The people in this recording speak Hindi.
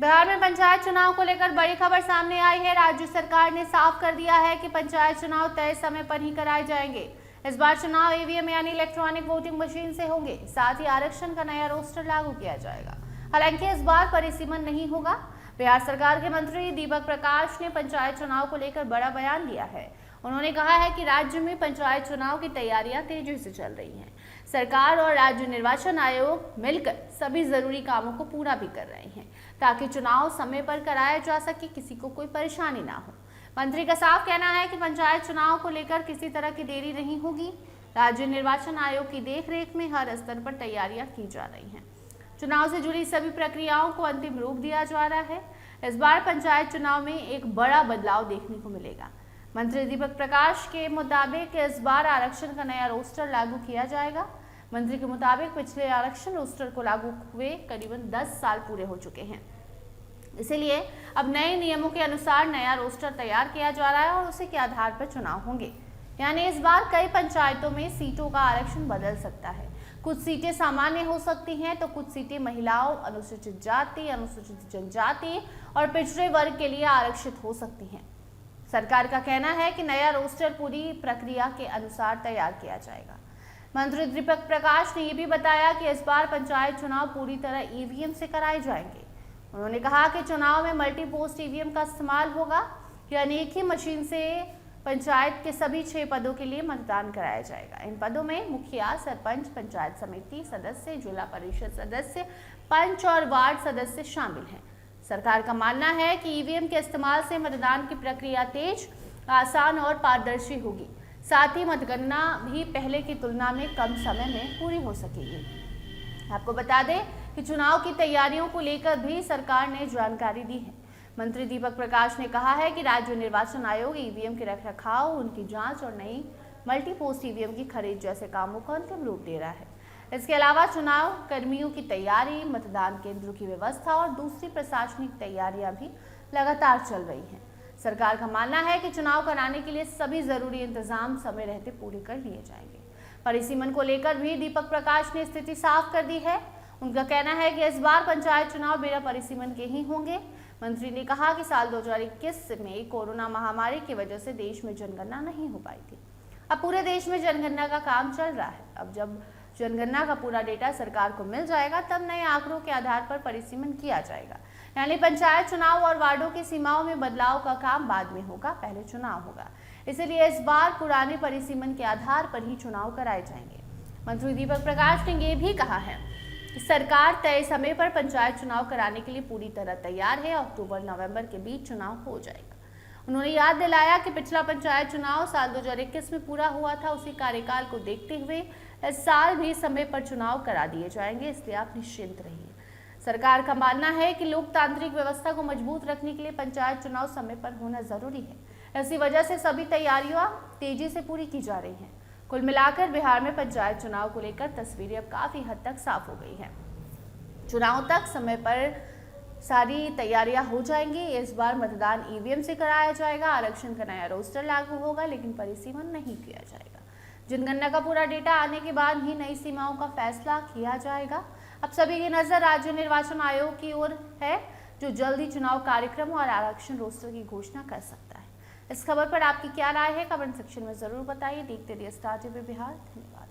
बिहार में पंचायत चुनाव को लेकर बड़ी खबर सामने आई है। राज्य सरकार ने साफ कर दिया है कि पंचायत चुनाव तय समय पर ही कराए जाएंगे। इस बार चुनाव ईवीएम यानी इलेक्ट्रॉनिक वोटिंग मशीन से होंगे। साथ ही आरक्षण का नया रोस्टर लागू किया जाएगा। हालांकि इस बार परिसीमन नहीं होगा। बिहार सरकार के मंत्री दीपक प्रकाश ने पंचायत चुनाव को लेकर बड़ा बयान दिया है। उन्होंने कहा है कि राज्य में पंचायत चुनाव की तैयारियां तेजी से चल रही हैं। सरकार और राज्य निर्वाचन आयोग मिलकर सभी जरूरी कामों को पूरा भी कर रहे हैं ताकि चुनाव समय पर कराया जा सके, किसी को कोई परेशानी ना हो। मंत्री का साफ कहना है कि पंचायत चुनाव को लेकर किसी तरह की देरी नहीं होगी। राज्य निर्वाचन आयोग की देखरेख में हर स्तर पर तैयारियां की जा रही हैं। चुनाव से जुड़ी सभी प्रक्रियाओं को अंतिम रूप दिया जा रहा है। इस बार पंचायत चुनाव में एक बड़ा बदलाव देखने को मिलेगा। मंत्री दीपक प्रकाश के मुताबिक इस बार आरक्षण का नया रोस्टर लागू किया जाएगा। मंत्री के मुताबिक पिछले आरक्षण रोस्टर को लागू हुए करीबन 10 साल पूरे हो चुके हैं, इसीलिए अब नए नियमों के अनुसार नया रोस्टर तैयार किया जा रहा है और उसी के आधार पर चुनाव होंगे। यानी इस बार कई पंचायतों में सीटों का आरक्षण बदल सकता है। कुछ सीटें सामान्य हो सकती हैं तो कुछ सीटें महिलाओं, अनुसूचित जाति, अनुसूचित जनजाति और पिछड़े वर्ग के लिए आरक्षित हो सकती हैं। सरकार का कहना है कि नया रोस्टर पूरी प्रक्रिया के अनुसार तैयार किया जाएगा। मंत्री दीपक प्रकाश ने यह भी बताया कि इस बार पंचायत चुनाव पूरी तरह ईवीएम से कराए जाएंगे। उन्होंने कहा कि चुनाव में मल्टी पोस्ट ईवीएम का इस्तेमाल होगा, यानी एक ही मशीन से पंचायत के सभी 6 पदों के लिए मतदान कराया जाएगा। इन पदों में मुखिया, सरपंच, पंचायत समिति सदस्य, जिला परिषद सदस्य, पंच और वार्ड सदस्य शामिल हैं। सरकार का मानना है कि ईवीएम के इस्तेमाल से मतदान की प्रक्रिया तेज, आसान और पारदर्शी होगी। साथ ही मतगणना भी पहले की तुलना में कम समय में पूरी हो सकेगी। आपको बता दें कि चुनाव की तैयारियों को लेकर भी सरकार ने जानकारी दी है। मंत्री दीपक प्रकाश ने कहा है कि राज्य निर्वाचन आयोग ईवीएम के रखरखाव, उनकी जांच और नई मल्टी पोस्ट ईवीएम की खरीद जैसे कामों को अंतिम रूप दे रहा है। इसके अलावा चुनाव कर्मियों की तैयारी, मतदान केंद्रों की व्यवस्था और दूसरी प्रशासनिक तैयारियां भी लगातार चल रही हैं। सरकार का मानना है कि चुनाव कराने के लिए सभी जरूरी इंतजाम समय रहते पूरे कर लिए जाएंगे। परिसीमन को लेकर भी दीपक प्रकाश ने स्थिति साफ कर दी है। उनका कहना है कि इस बार पंचायत चुनाव बिना परिसीमन के ही होंगे। मंत्री ने कहा कि साल 2021 में कोरोना महामारी की वजह से देश में जनगणना नहीं हो पाई थी। अब पूरे देश में जनगणना का काम चल रहा है। अब जब जनगणना का पूरा डेटा सरकार को मिल जाएगा तब नए आंकड़ों के आधार पर परिसीमन किया जाएगा। यानी पंचायत चुनाव और वार्डों की सीमाओं में बदलाव का काम बाद में होगा, पहले चुनाव होगा। इसलिए इस बार पुराने परिसीमन के आधार पर ही चुनाव कराए जाएंगे। मंत्री दीपक प्रकाश ने यह भी कहा है कि सरकार तय समय पर पंचायत चुनाव कराने के लिए पूरी तरह तैयार है। अक्टूबर-नवंबर के बीच चुनाव हो जाएगा। उन्होंने याद दिलाया कि पिछला पंचायत चुनाव साल 2021 में पूरा हुआ था। उसी कार्यकाल को देखते हुए इस साल भी समय पर चुनाव करा दिए जाएंगे, इसलिए आप निश्चिंत रहिए। सरकार का मानना है कि लोकतांत्रिक व्यवस्था को मजबूत रखने के लिए पंचायत चुनाव समय पर होना जरूरी है। इसी वजह से सभी तैयारियां तेजी से पूरी की जा रही हैं। कुल मिलाकर बिहार में पंचायत चुनाव को लेकर तस्वीरें अब काफी हद तक साफ हो गई हैं। चुनाव तक समय पर सारी तैयारियां हो जाएंगी। इस बार मतदान ईवीएम से कराया जाएगा। आरक्षण का नया रोस्टर लागू होगा, लेकिन परिसीमन नहीं किया जाएगा। जनगणना का पूरा डेटा आने के बाद ही नई सीमाओं का फैसला किया जाएगा। अब सभी की नजर राज्य निर्वाचन आयोग की ओर है, जो जल्द ही चुनाव कार्यक्रम और आरक्षण रोस्टर की घोषणा कर सकता है। इस खबर पर आपकी क्या राय है, कमेंट सेक्शन में जरूर बताइए। देखते रहिए स्टार टीवी बिहार। धन्यवाद।